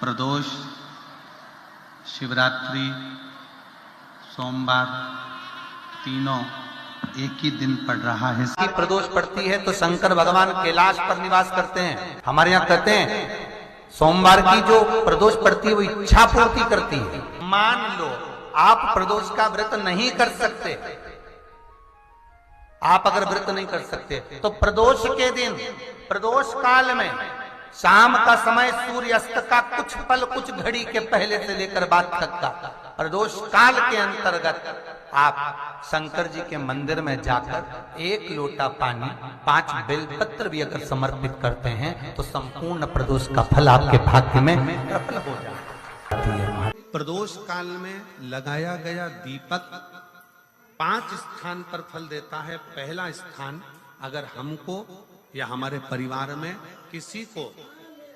प्रदोष, शिवरात्रि, सोमवार तीनों एक ही दिन पड़ रहा है। प्रदोष पड़ती है तो शंकर भगवान कैलाश पर निवास करते हैं। हमारे यहाँ कहते हैं सोमवार की जो प्रदोष पड़ती है वो इच्छा पूर्ति करती है। मान लो आप प्रदोष का व्रत नहीं कर सकते, आप अगर व्रत नहीं कर सकते तो प्रदोष के दिन, प्रदोष काल में शाम का समय सूर्यास्त का कुछ पल, कुछ घड़ी के पहले से लेकर बाद तक का प्रदोष काल के अंतर्गत आप शंकर जी के मंदिर में जाकर 1 लोटा पानी, 5 बेलपत्र भी अगर समर्पित करते हैं तो संपूर्ण प्रदोष का फल आपके भाग्य में प्रबल हो जाता है। प्रदोष काल में लगाया गया दीपक 5 स्थान पर फल देता है। पहला स्थान, अगर हमको या हमारे परिवार में किसी को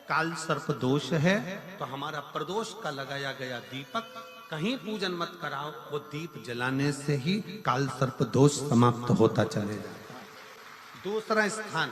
काल सर्प दोष है तो हमारा प्रदोष का लगाया गया दीपक कहीं पूजन मत कराओ, वो दीप जलाने से ही काल सर्प दोष समाप्त होता चले जाता है। दूसरा स्थान,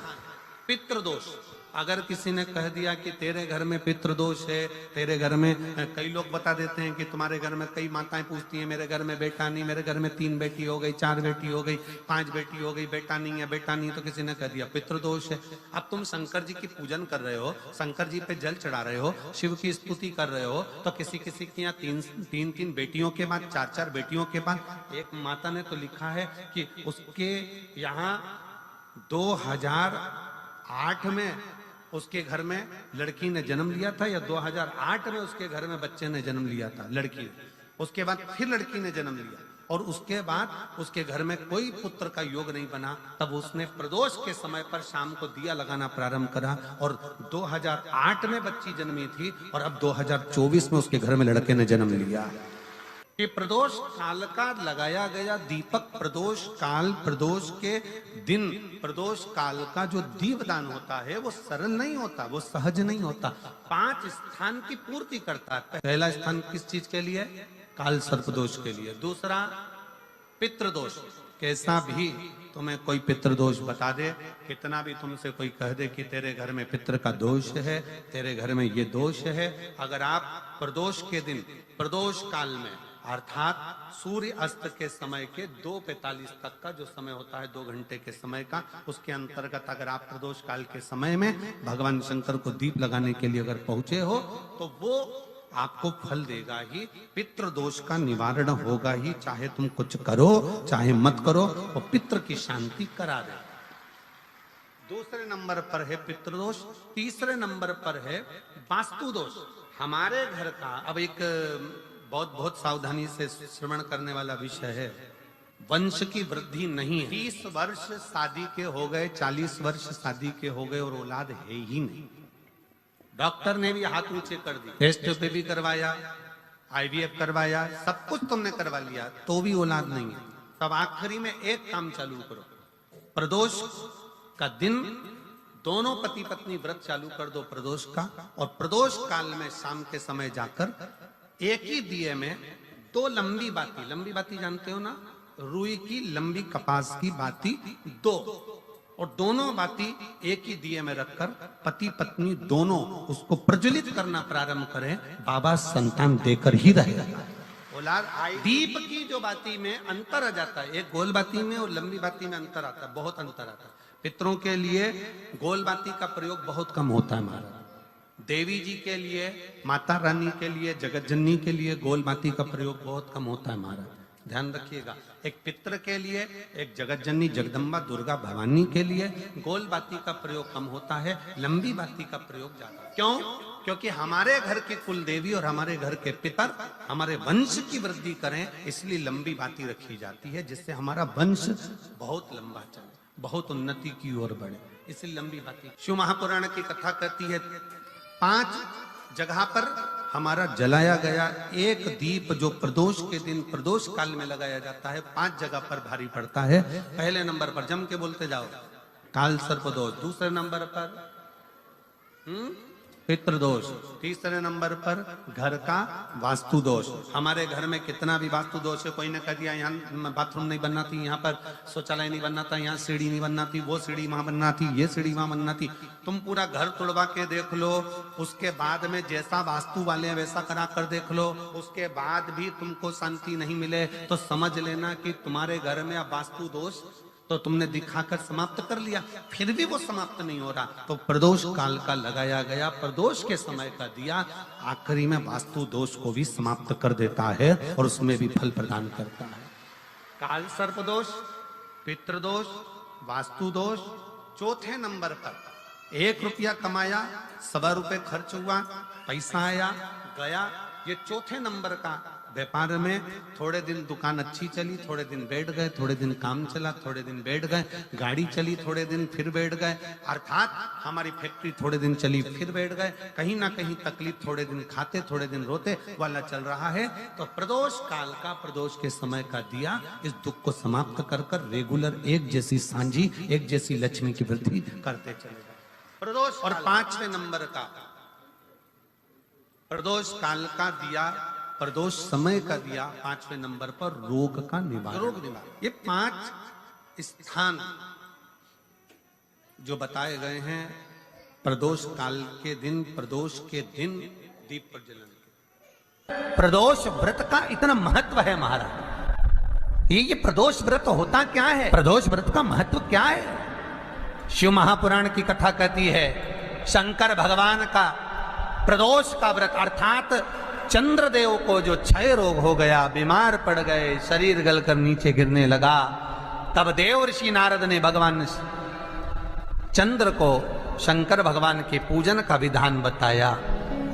पितृदोष। अगर किसी ने कह दिया कि तेरे घर में पितृदोष है, तेरे घर में, कई लोग बता देते हैं कि तुम्हारे घर में कई माताएं पूछती हैं मेरे घर में बेटा नहीं, मेरे घर में 3 बेटी हो गई, 4 बेटी हो गई, 5 बेटी हो गई, बेटा नहीं है, बेटा नहीं है, तो किसी ने कह दिया पितृदोष है। अब तुम शंकर जी की पूजन कर रहे हो, शंकर जी पे जल चढ़ा रहे हो, शिव की स्तुति कर रहे हो, तो किसी किसी की यहाँ 3 बेटियों के बाद, 4 बेटियों के बाद, एक माता ने तो लिखा है कि उसके यहाँ 2008 में उसके घर में लड़की ने जन्म लिया था, या 2008 में उसके घर में बच्चे ने जन्म लिया था, लड़की ने। उसके बाद फिर लड़की ने जन्म लिया और उसके बाद उसके घर में कोई पुत्र का योग नहीं बना। तब उसने प्रदोष के समय पर शाम को दिया लगाना प्रारंभ करा और 2008 में बच्ची जन्मी थी और अब 2024 में उसके घर में लड़के ने जन्म लिया। कि प्रदोष काल का लगाया गया दीपक, प्रदोष काल, प्रदोष के दिन, प्रदोष काल का जो दीपदान होता है वो सरल नहीं होता, वो सहज नहीं होता। 5 स्थान की पूर्ति करता है। पहला स्थान किस चीज के लिए? काल सर्पदोष के लिए। दूसरा पितृदोष। कैसा भी तुम्हें कोई पितृदोष बता दे, कितना भी तुमसे कोई कह दे कि तेरे घर में पितृ का दोष है, तेरे घर में ये दोष है, अगर आप प्रदोष के दिन, प्रदोष काल में अर्थात सूर्य अस्त के समय के 2:45 तक का जो समय होता है, 2 घंटे के समय का, उसके अंतर्गत अगर आप प्रदोष काल के समय में भगवान शंकर को दीप लगाने के लिए अगर पहुंचे हो तो वो आपको फल देगा ही, पितृदोष का निवारण होगा ही। चाहे तुम कुछ करो चाहे मत करो, वो पितृ की शांति करा दे। दूसरे नंबर पर है पितृदोष। तीसरे नंबर पर है वास्तु दोष। हमारे घर का, अब एक बहुत सावधानी से श्रवण करने वाला विषय है, वंश की वृद्धि नहीं है। 30 वर्ष शादी के हो गए, 40 वर्ष शादी के हो गए और औलाद है ही नहीं। डॉक्टर ने भी हाथ ऊंचे कर दिए, टेस्ट पे भी करवाया, IVF करवाया, सब कुछ तुमने करवा लिया, तो भी औलाद नहीं है। तब आखिरी में एक काम चालू करो, प्रदोष का दिन दोनों पति पत्नी व्रत चालू कर दो प्रदोष का, और प्रदोष काल में शाम के समय जाकर एक ही दिए में 2 लंबी बाती जानते हो ना, रुई की लंबी कपास की बाती 2, और दोनों बाती एक ही दिए में रखकर पति पत्नी दोनों उसको प्रज्वलित करना प्रारंभ करें, बाबा संतान देकर ही रहेगा। औलाद दीप की जो बाती में अंतर आ जाता है, एक गोल बाती में और लंबी बाती में अंतर आता है, बहुत अंतर आता है। पितरों के लिए गोल बाती का प्रयोग बहुत कम होता है महाराज। देवी जी के लिए, माता रानी के लिए, जगत जननी के लिए गोल बाती का प्रयोग बहुत कम होता है महाराज, ध्यान रखिएगा। एक पितृ के लिए, एक जगत जननी जगदम्बा दुर्गा भवानी के लिए गोल बाती का प्रयोग कम होता है, लंबी बाती का प्रयोग ज्यादा। क्यों? क्योंकि हमारे घर की कुल देवी और हमारे घर के पितर हमारे वंश की वृद्धि करें, इसलिए लंबी बाती रखी जाती है, जिससे हमारा वंश बहुत लंबा चले, बहुत उन्नति की ओर बढ़े, इसलिए लंबी बाती। शिव महापुराण की कथा कहती है 5 जगह पर हमारा जलाया गया एक दीप जो प्रदोष के दिन, प्रदोष काल में लगाया जाता है, 5 जगह पर भारी पड़ता है। पहले नंबर पर, जम के बोलते जाओ, काल सर्पदोष। दूसरे नंबर पर पितृदोष। तीसरे नंबर पर घर का वास्तु दोष। हमारे घर में कितना भी वास्तु दोष है, कोई ने कह दिया यहाँ बाथरूम नहीं बनना थी, यहाँ पर शौचालय नहीं बनना था, यहाँ सीढ़ी नहीं बनना थी, वो सीढ़ी वहां बनना थी, ये सीढ़ी वहां बनना थी। तुम पूरा घर तुड़वा के देख लो, उसके बाद में जैसा वास्तु वाले हैं वैसा करा कर देख लो, उसके बाद भी तुमको शांति नहीं मिले तो समझ लेना कि तुम्हारे घर में अब वास्तु दोष तो तुमने दिखाकर समाप्त कर लिया, फिर भी वो समाप्त नहीं हो रहा, तो प्रदोष काल का लगाया गया प्रदोष के समय का दिया आखिरी में वास्तु दोष को भी समाप्त कर देता है और उसमें भी फल प्रदान करता है। काल सर्प दोष, पितृदोष, वास्तु दोष। चौथे नंबर पर 1 रुपया कमाया, 1.25 रुपये खर्च हुआ, पैसा आया गया। ये चौथे नंबर का व्यापार में थोड़े दिन दुकान अच्छी चली, थोड़े दिन बैठ गए, थोड़े दिन काम चला, थोड़े दिन बैठ गए, गाड़ी चली थोड़े दिन फिर बैठ गए, अर्थात हमारी फैक्ट्री थोड़े दिन चली फिर बैठ गए, कहीं ना कहीं तकलीफ, थोड़े दिन खाते थोड़े दिन रोते वाला चल रहा है। तो प्रदोष काल का प्रदोष के समय का दिया इस दुख को समाप्त कर कर रेगुलर एक जैसी सांझी, एक जैसी लक्ष्मी की वृद्धि करते चले गए प्रदोष। और 5वें नंबर का प्रदोष काल का दिया, प्रदोष समय का दिया 5वें नंबर पर रोग का निवारण। रोग निवारण, ये 5 स्थान जो बताए गए हैं प्रदोष काल के दिन, प्रदोष के दिन दीप प्रज्वलन के। प्रदोष व्रत का इतना महत्व है महाराज। ये प्रदोष व्रत होता क्या है, प्रदोष व्रत का महत्व क्या है? शिव महापुराण की कथा कहती है शंकर भगवान का प्रदोष का व्रत, अर्थात चंद्रदेव को जो क्षय रोग हो गया, बीमार पड़ गए, शरीर गलकर नीचे गिरने लगा, तब देव ऋषि नारद ने भगवान चंद्र को शंकर भगवान के पूजन का विधान बताया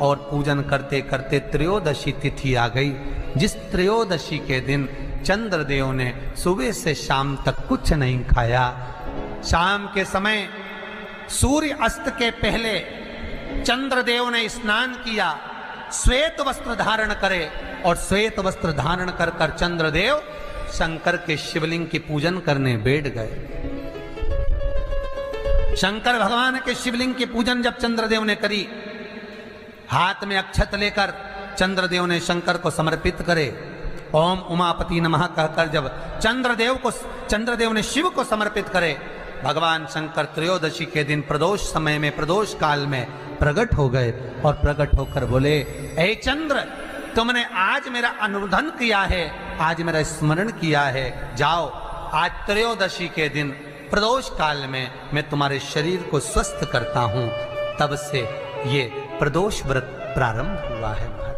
और पूजन करते करते त्रयोदशी तिथि आ गई। जिस त्रयोदशी के दिन चंद्रदेव ने सुबह से शाम तक कुछ नहीं खाया। शाम के समय सूर्य अस्त के पहले चंद्रदेव ने स्नान किया, श्वेत वस्त्र धारण करे और श्वेत वस्त्र धारण कर कर चंद्रदेव शंकर के शिवलिंग की पूजन करने बैठ गए। शंकर भगवान के शिवलिंग की पूजन जब चंद्रदेव ने करी, हाथ में अक्षत लेकर चंद्रदेव ने शंकर को समर्पित करे, ओम उमापति नमः कहकर जब चंद्रदेव ने शिव को समर्पित करे, भगवान शंकर त्रयोदशी के दिन प्रदोष समय में, प्रदोष काल में प्रकट हो गए और प्रकट होकर बोले, ऐ चंद्र, तुमने आज मेरा अनुरोधन किया है, आज मेरा स्मरण किया है, जाओ आज त्रयोदशी के दिन प्रदोष काल में मैं तुम्हारे शरीर को स्वस्थ करता हूं। तब से ये प्रदोष व्रत प्रारंभ हुआ है महाराज।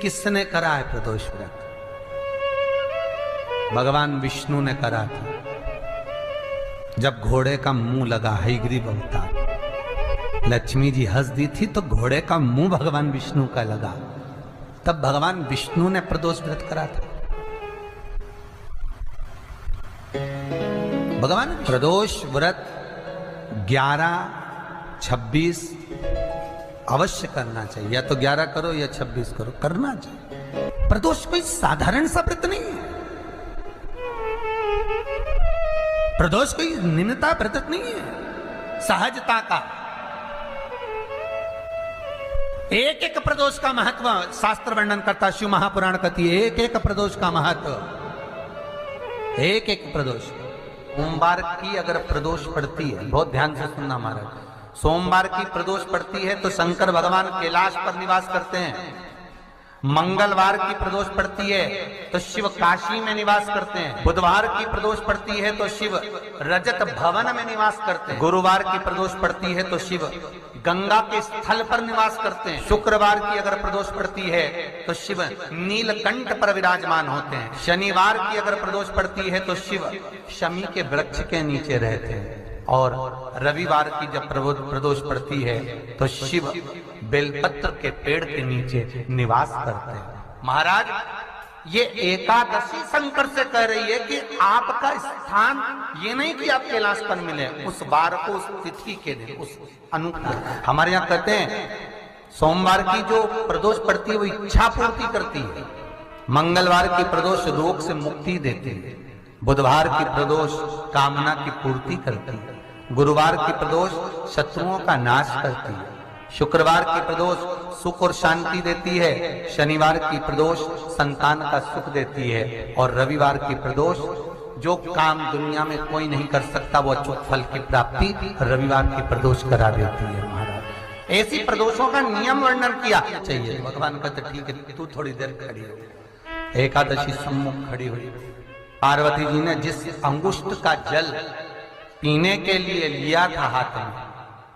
किसने करा है प्रदोष व्रत? भगवान विष्णु ने करा था। जब घोड़े का मुंह लगा, हयग्रीव अवतार, लक्ष्मी जी हंस दी थी तो घोड़े का मुंह भगवान विष्णु का लगा, तब भगवान विष्णु ने प्रदोष व्रत करा था। भगवान प्रदोष व्रत 11, 26 अवश्य करना चाहिए, या तो 11 करो या 26 करो, करना चाहिए। प्रदोष कोई साधारण सा व्रत नहीं है, प्रदोष कोई निम्नता व्रत नहीं है, सहजता का। एक एक प्रदोष का महत्व शास्त्र वर्णन करता, शिव महापुराण कहती है एक एक प्रदोष का महत्व, एक एक प्रदोष। सोमवार की अगर प्रदोष पड़ती है, बहुत ध्यान से सुनना महाराज, सोमवार की प्रदोष पड़ती है तो शंकर भगवान कैलाश पर निवास करते हैं। मंगलवार की प्रदोष पड़ती है तो शिव काशी में निवास करते हैं। बुधवार की प्रदोष पड़ती है तो शिव रजत भवन में निवास करते हैं। गुरुवार की प्रदोष पड़ती है तो शिव गंगा के स्थल पर निवास करते हैं। शुक्रवार की अगर प्रदोष पड़ती है तो शिव नीलकंठ पर विराजमान होते हैं। शनिवार की अगर प्रदोष पड़ती है तो शिव शमी के वृक्ष के नीचे रहते हैं। और रविवार की जब प्रदोष पड़ती है तो शिव बेलपत्र के पेड़ के नीचे निवास करते हैं। महाराज, ये एकादशी शंकर से कह रही है कि आपका स्थान ये नहीं कि आप कैलाश पर मिले, उस बार को, उस तिथि के दिन, उस अनुकूल। हमारे यहाँ कहते हैं सोमवार की जो प्रदोष पड़ती है वो इच्छा पूर्ति करती है, मंगलवार की प्रदोष रोग से मुक्ति देती है, बुधवार की प्रदोष कामना की पूर्ति करती है, गुरुवार की प्रदोष शत्रुओं का नाश करती है, शुक्रवार की प्रदोष सुख और शांति देती है, शनिवार की प्रदोष संतान का सुख देती है, और रविवार की प्रदोष जो काम दुनिया में कोई नहीं कर सकता वो अचूक फल की प्राप्ति रविवार की प्रदोष करा देती है। महाराज ऐसी प्रदोषों का नियम वर्णन किया चाहिए। भगवान कहते ठीक है तू थोड़ी देर खड़ी हो। एकादशी सम्मुख खड़ी हुई, पार्वती जी ने जिस अंगुष्ठ का जल पीने के लिए लिया था हाथ में,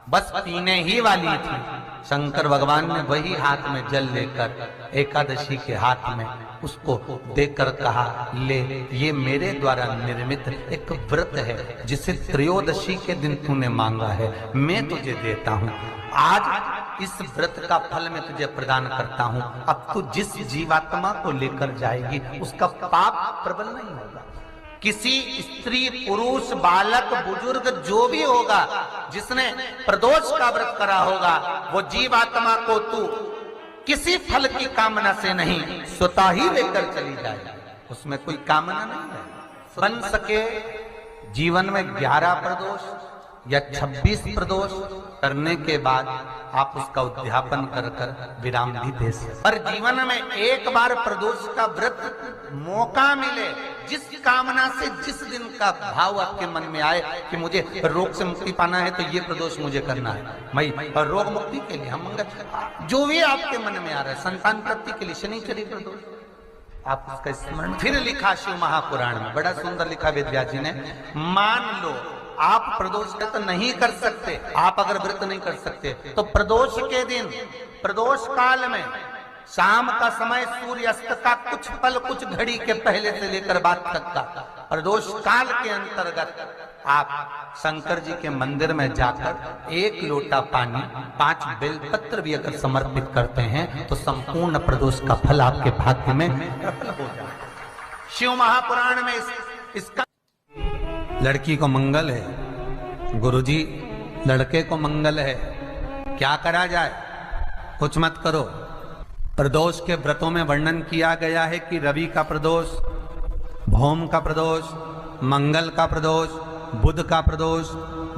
बस पीने ही वाली थी, शंकर भगवान ने वही हाथ में जल लेकर एकादशी के हाथ में उसको देकर कहा ले, ये मेरे द्वारा निर्मित एक व्रत है जिसे त्रयोदशी के दिन तूने मांगा है, मैं तुझे देता हूँ। आज इस व्रत का फल मैं तुझे प्रदान करता हूँ। अब तू जिस जीवात्मा को लेकर जाएगी उसका पाप प्रबल नहीं होगा। किसी स्त्री, पुरुष, बालक, बुजुर्ग जो भी होगा जिसने प्रदोष का व्रत करा होगा, वो जीवात्मा को तू किसी फल की कामना से नहीं स्वतः ही लेकर चली जाए, उसमें कोई कामना नहीं है। बन सके जीवन में 11 प्रदोष या 26 प्रदोष करने के बाद आप उसका उद्यापन कर कर विराम भी दे सकते। पर जीवन में एक बार प्रदोष का व्रत मौका मिले, जिस कामना से जिस दिन का भाव आपके मन में आए कि मुझे रोग से मुक्ति पाना है तो ये प्रदोष मुझे करना है, मैं रोग मुक्ति के लिए, हम मंगल जो भी आपके मन में आ रहा है, संतान प्राप्ति के लिए शनिचरी प्रदोष आप उसका स्मरण। फिर लिखा शिव महापुराण में, बड़ा सुंदर लिखा वेद व्यास जी ने, मान लो आप प्रदोष व्रत नहीं कर सकते, आप अगर व्रत नहीं कर सकते तो प्रदोष के दिन, प्रदोष काल में शाम का समय सूर्यास्त का कुछ पल, कुछ घड़ी के पहले से लेकर बाद तक का प्रदोष काल के अंतर्गत आप शंकर जी के मंदिर में जाकर 1 लोटा पानी, 5 बेलपत्र भी अगर समर्पित करते हैं तो संपूर्ण प्रदोष का फल आपके भाग्य में प्रबल हो जाए। शिव महापुराण में इसका लड़की को मंगल है, गुरुजी लड़के को मंगल है, क्या करा जाए? कुछ मत करो। प्रदोष के व्रतों में वर्णन किया गया है कि रवि का प्रदोष, भौम का प्रदोष, मंगल का प्रदोष, बुध का प्रदोष,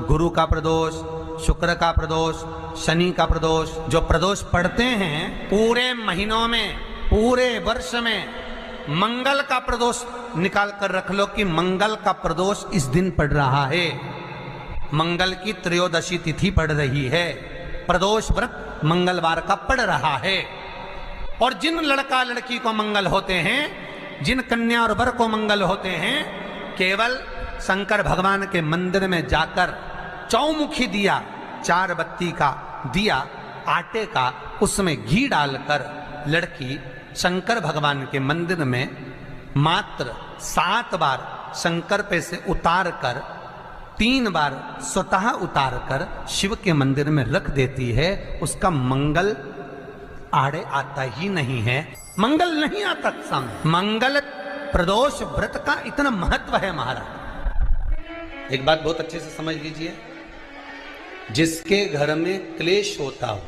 गुरु का प्रदोष, शुक्र का प्रदोष, शनि का प्रदोष। जो प्रदोष पढ़ते हैं पूरे महीनों में, पूरे वर्ष में मंगल का प्रदोष निकाल कर रख लो कि मंगल का प्रदोष इस दिन पड़ रहा है, मंगल की त्रयोदशी तिथि पड़ रही है, प्रदोष व्रत मंगलवार का पड़ रहा है। और जिन लड़का लड़की को मंगल होते हैं, जिन कन्या और वर को मंगल होते हैं, केवल शंकर भगवान के मंदिर में जाकर चौमुखी दिया, 4 बत्ती का दिया आटे का, उसमें घी डालकर लड़की शंकर भगवान के मंदिर में मात्र 7 बार शंकर पे से उतार कर, 3 बार स्वतः उतार कर शिव के मंदिर में रख देती है। उसका मंगल आड़े आता ही नहीं है, मंगल नहीं आता सामने। मंगल प्रदोष व्रत का इतना महत्व है महाराज। एक बात बहुत अच्छे से समझ लीजिए, जिसके घर में क्लेश होता हो,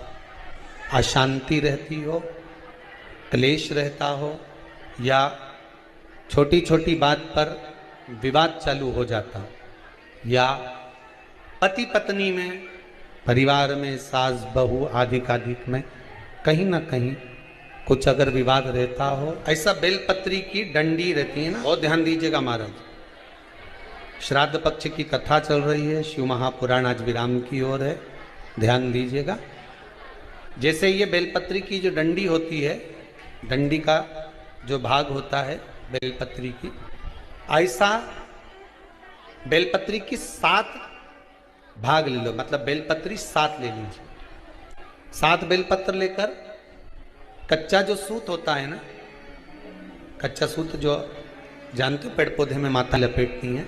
अशांति रहती हो, क्लेश रहता हो, या छोटी छोटी बात पर विवाद चालू हो जाता हो, या पति पत्नी में, परिवार में, सास बहू आदिकादिक में कहीं ना कहीं कुछ अगर विवाद रहता हो, ऐसा बेलपत्री की डंडी रहती है ना, बहुत ध्यान दीजिएगा महाराज। श्राद्ध पक्ष की कथा चल रही है, शिव महापुराण आज विराम की ओर है, ध्यान दीजिएगा। जैसे ये बेलपत्री की जो डंडी होती है, डंडी का जो भाग होता है बेलपत्री की, ऐसा बेलपत्री की 7 भाग ले लो, मतलब बेलपत्री 7 ले लीजिए। 7 बेलपत्र लेकर कच्चा जो सूत होता है ना, कच्चा सूत जो जानते हो पेड़ पौधे में माता लपेटती हैं,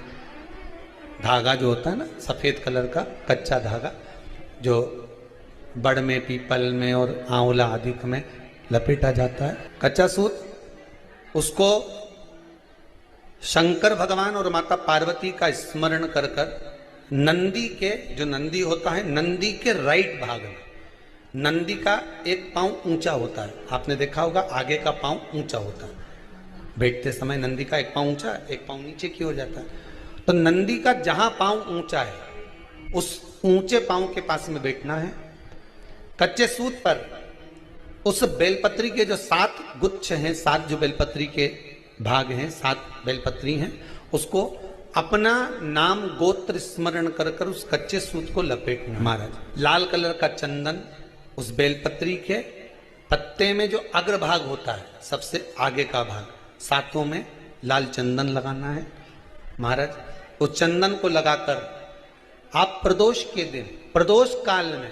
धागा जो होता है ना सफेद कलर का कच्चा धागा, जो बड़ में, पीपल में और आंवला आदि में लपेटा जाता है, कच्चा सूत, उसको शंकर भगवान और माता पार्वती का स्मरण कर कर नंदी के, जो नंदी होता है, नंदी के राइट भाग में, नंदी का एक पांव ऊंचा होता है, आपने देखा होगा आगे का पांव ऊंचा होता है, बैठते समय नंदी का एक पांव ऊंचा, एक पांव नीचे की हो जाता है। तो नंदी का जहां पांव ऊंचा है उस ऊंचे पांव के पास में बैठना है। कच्चे सूत पर उस बेलपत्री के जो 7 गुच्छ हैं, 7 जो बेलपत्री के भाग हैं, 7 बेलपत्री हैं, उसको अपना नाम गोत्र स्मरण कर कर उस कच्चे सूत को लपेटना। महाराज लाल कलर का चंदन उस बेलपत्री के पत्ते में जो अग्रभाग होता है, सबसे आगे का भाग, 7 में लाल चंदन लगाना है। महाराज उस चंदन को लगाकर आप प्रदोष के दिन, प्रदोष काल में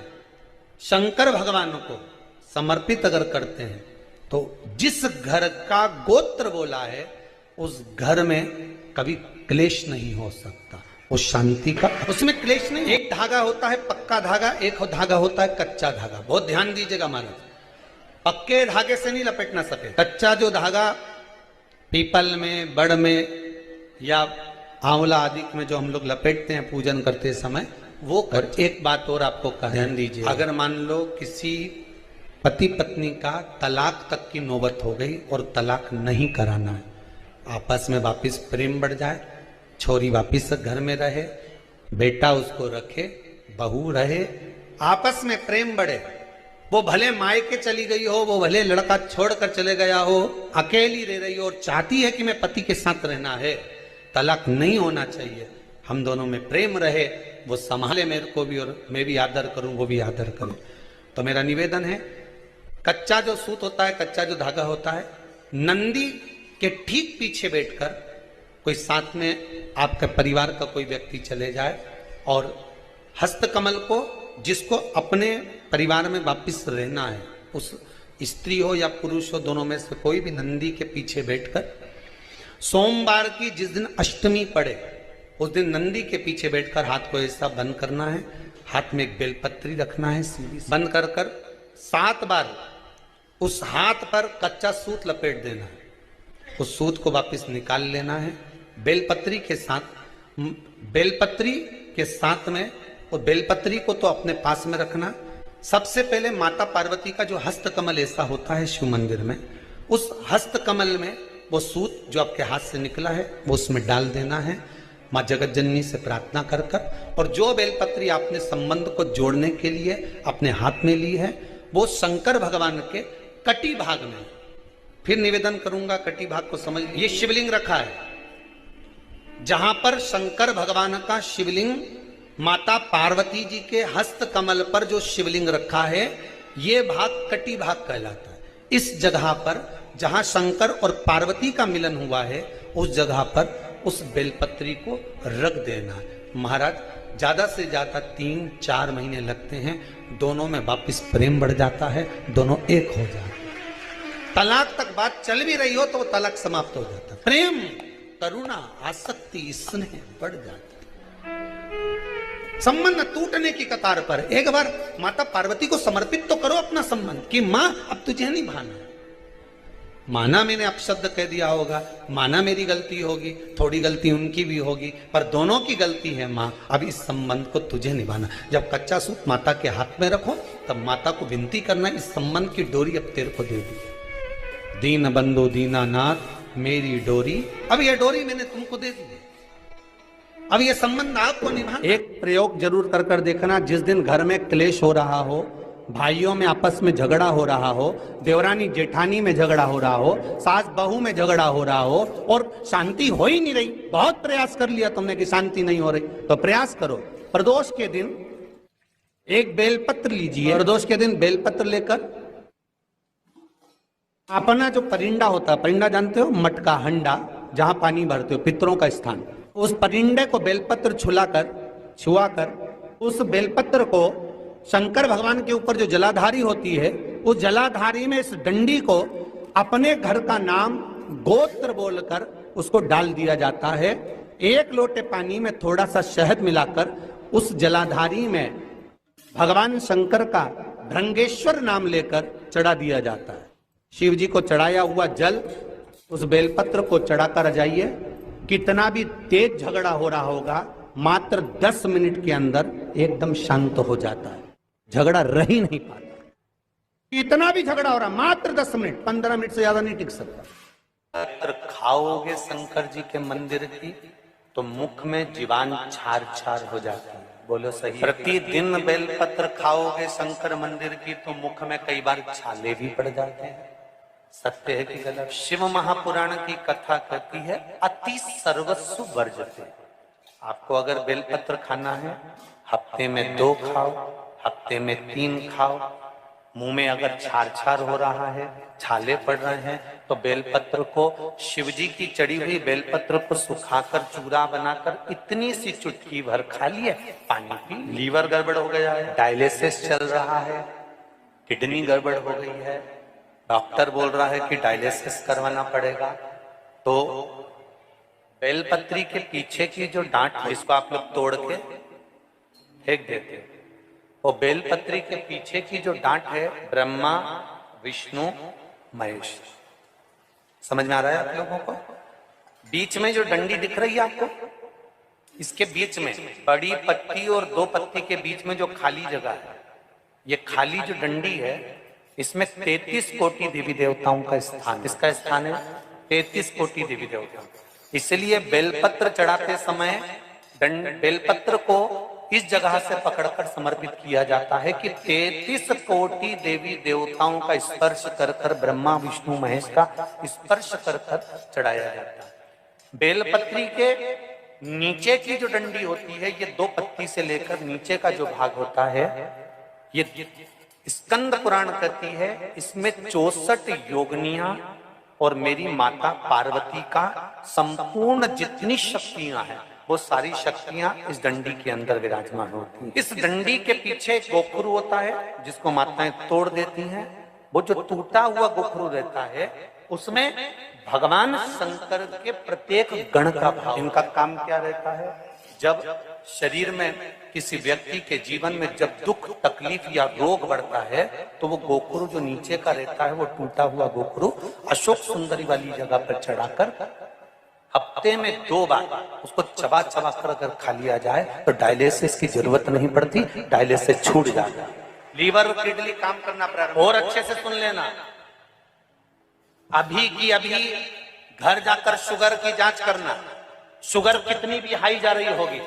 शंकर भगवान को समर्पित अगर करते हैं तो जिस घर का गोत्र बोला है उस घर में कभी क्लेश नहीं हो सकता, उस शांति का उसमें क्लेश नहीं। एक धागा होता है पक्का धागा, एक धागा होता है कच्चा धागा। बहुत ध्यान दीजिएगा महाराज, पक्के धागे से नहीं लपेटना सके। कच्चा जो धागा पीपल में, बड़ में या आंवला आदि में जो हम लोग लपेटते हैं पूजन करते समय, वो कर। एक बात और आपको ध्यान दीजिए, अगर मान लो किसी पति पत्नी का तलाक तक की नौबत हो गई और तलाक नहीं कराना है, आपस में वापिस प्रेम बढ़ जाए, छोरी वापिस घर में रहे, बेटा उसको रखे, बहू रहे, आपस में प्रेम बढ़े, वो भले मायके चली गई हो, वो भले लड़का छोड़कर चले गया हो, अकेली रह रही हो और चाहती है कि मैं पति के साथ रहना है, तलाक नहीं होना चाहिए, हम दोनों में प्रेम रहे, वो संभाले मेरे को भी और मैं भी आदर करूं, वो भी आदर करे। तो मेरा निवेदन है, कच्चा जो सूत होता है, कच्चा जो धागा होता है, नंदी के ठीक पीछे बैठकर कोई साथ में आपके परिवार का कोई व्यक्ति चले जाए और हस्तकमल को, जिसको अपने परिवार में वापिस रहना है, उस स्त्री हो या पुरुष हो, दोनों में से कोई भी नंदी के पीछे बैठकर सोमवार की जिस दिन अष्टमी पड़े उस दिन नंदी के पीछे बैठकर हाथ को ऐसा बंद करना है, हाथ में एक बेलपत्री रखना है, बंद कर कर 7 बार उस हाथ पर कच्चा सूत लपेट देना है, उस सूत को वापस निकाल लेना है। बेलपत्री के साथ में, और बेलपत्री को तो अपने पास में रखना। सबसे पहले माता पार्वती का जो हस्तकमल ऐसा होता है शिव मंदिर में, उस हस्तकमल में वो सूत जो आपके हाथ से निकला है वो उसमें डाल देना है, माँ जगत जननी से प्रार्थना कर कर, और जो बेलपत्री आपने संबंध को जोड़ने के लिए अपने हाथ में ली है वो शंकर भगवान के कटी भाग में, फिर निवेदन करूंगा कटी भाग को समझ, ये शिवलिंग रखा है, जहां पर शंकर भगवान का शिवलिंग, माता पार्वती जी के हस्त कमल पर जो शिवलिंग रखा है, ये भाग कटी भाग कहलाता है। इस जगह पर जहां शंकर और पार्वती का मिलन हुआ है, उस जगह पर उस बेलपत्री को रख देना है। महाराज ज्यादा से ज्यादा 3-4 महीने लगते हैं, दोनों में वापिस प्रेम बढ़ जाता है, दोनों एक हो जाते हैं। तलाक तक बात चल भी रही हो तो वो तलाक समाप्त हो जाता है, प्रेम, करुणा, आसक्ति, स्नेह बढ़ जाता है। संबंध टूटने की कतार पर एक बार माता पार्वती को समर्पित तो करो अपना संबंध कि मां अब तुझे नहीं भाना, माना मैंने अपशब्द कह दिया होगा, माना मेरी गलती होगी, थोड़ी गलती उनकी भी होगी, पर दोनों की गलती है माँ, अब इस संबंध को तुझे निभाना। जब कच्चा सूत माता के हाथ में रखो तब माता को विनती करना, इस संबंध की डोरी अब तेरे को दे दी, दीन बंधु दीनानाथ मेरी डोरी, अब ये डोरी मैंने तुमको दे दी, अब ये संबंध आपको निभाना। एक प्रयोग जरूर कर कर देखना, जिस दिन घर में क्लेश हो रहा हो, भाइयों में आपस में झगड़ा हो रहा हो, देवरानी जेठानी में झगड़ा हो रहा हो, सास बहू में झगड़ा हो रहा हो और शांति हो ही नहीं रही, बहुत प्रयास कर लिया तुमने कि शांति नहीं हो रही, तो प्रयास करो, प्रदोष के दिन एक बेलपत्र लीजिए, प्रदोष के दिन बेलपत्र लेकर अपना जो परिंडा होता है, परिंडा जानते हो, मटका, हंडा, जहां पानी भरते हो, पितरों का स्थान, उस परिंडे को बेलपत्र छुआकर उस बेलपत्र को शंकर भगवान के ऊपर जो जलाधारी होती है, उस जलाधारी में इस डंडी को अपने घर का नाम गोत्र बोलकर उसको डाल दिया जाता है। 1 लोटे पानी में थोड़ा सा शहद मिलाकर उस जलाधारी में भगवान शंकर का भृंगेश्वर नाम लेकर चढ़ा दिया जाता है। शिव जी को चढ़ाया हुआ जल उस बेलपत्र को चढ़ाकर आ जाइए, कितना भी तेज झगड़ा हो रहा होगा, मात्र 10 मिनट के अंदर एकदम शांत हो जाता है, झगड़ा रह ही नहीं पाता। इतना भी झगड़ा हो रहा, मात्र 10 मिनट, 15 मिनट से ज्यादा नहीं टिक सकता। अगर खाओगे शंकर जी के मंदिर की तो मुख में जीवान छार छार हो जाती है, बोलो सही। प्रतिदिन बेलपत्र खाओगे शंकर मंदिर की तो मुख में कई बार छाले भी पड़ जाते हैं। सत्य है कि गलत? शिव महापुराण की कथा कहती है अति सर्वस्व वर्जते। आपको अगर बेलपत्र खाना है हफ्ते में 2 खाओ, हफ्ते में 3 खाओ। मुंह में अगर छार छार हो रहा है, छाले पड़ रहे हैं, तो बेलपत्र को, शिवजी की चढ़ी हुई बेलपत्र को सुखाकर चूरा बनाकर इतनी सी चुटकी भर खा लिए, पानी पी। लीवर गड़बड़ हो गया है, डायलिसिस चल रहा है, किडनी गड़बड़ हो गई है, डॉक्टर बोल रहा है कि डायलिसिस करवाना पड़ेगा, तो बेलपत्री के पीछे की जो डांट है इसको आप लोग तोड़ के फेंक देते हो। वो बेलपत्री के पीछे की जो डांट है ब्रह्मा विष्णु महेश। समझ में आ रहा है आप लोगों को? बीच में जो डंडी दिख रही है आपको, इसके बीच में बड़ी पत्ती और 2 पत्ती के बीच में जो खाली जगह है, ये खाली जो डंडी है, इसमें 33 कोटि देवी देवताओं का स्थान। इसका स्थान है 33 कोटि देवी देवता। इसलिए बेलपत्र चढ़ाते समय बेलपत्र को इस जगह से पकड़कर समर्पित किया जाता है कि 33 कोटि देवी देवताओं का स्पर्श कर कर, ब्रह्मा विष्णु महेश का स्पर्श कर कर चढ़ाया जाता है। बेलपत्री के नीचे की जो डंडी होती है, ये 2 पत्ती से लेकर नीचे का जो भाग होता है, ये स्कंद पुराण कहती है इसमें 64 योगनियां और मेरी माता पार्वती का संपूर्ण जितनी शक्तियां हैं वो सारी शक्तियां इस डंडी के अंदर विराजमान होती हैं। इस डंडी के पीछे एक गोखरू होता है जिसको माताएं तोड़ देती हैं। वो जो टूटा हुआ गोखरू रहता है उसमें भगवान शंकर के प्रत्येक गण का भाव। इनका काम क्या रहता है? जब शरीर में किसी व्यक्ति के जीवन में जब दुख तकलीफ या रोग बढ़ता है तो वो गोखरू जो नीचे का रहता है, वो टूटा हुआ गोखरू अशोक सुंदरी वाली जगह पर चढ़ाकर हफ्ते में 2 बार उसको चबा चबा कर अगर खा लिया जाए तो डायलिसिस की जरूरत नहीं पड़ती, डायलिसिस छूट जाता है। लीवर और किडनी काम करना प्रारंभ। और अच्छे से सुन लेना, अभी की अभी घर जाकर शुगर की जांच करना। शुगर कितनी भी हाई जा रही होगी,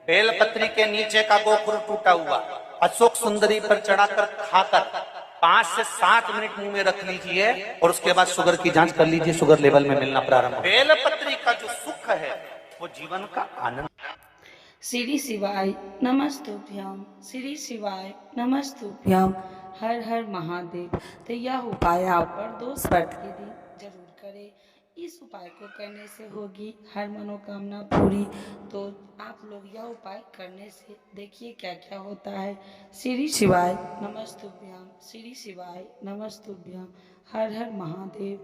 बेलपत्री के नीचे का गोखरू टूटा हुआ अशोक सुंदरी पर चढ़ाकर खाकर 5 से 7 मिनट मुंह में रख लीजिए और उसके बाद शुगर की जांच कर लीजिए, शुगर लेवल में मिलना प्रारंभ। बेलपत्री का जो सुख है वो जीवन का आनंद। श्री शिवाय नमस्तुभ्यम, श्री शिवाय नमस्तुभ्यम, हर हर महादेव। तो यह उपाय आप प्रदोष व्रत के दिन जरूर करें। इस उपाय को करने से होगी हर मनोकामना पूरी। तो आप लोग यह उपाय करने से देखिए क्या क्या होता है। श्री शिवाय नमस्तुभ्यम, श्री शिवाय नमस्तुभ्यम, हर हर महादेव।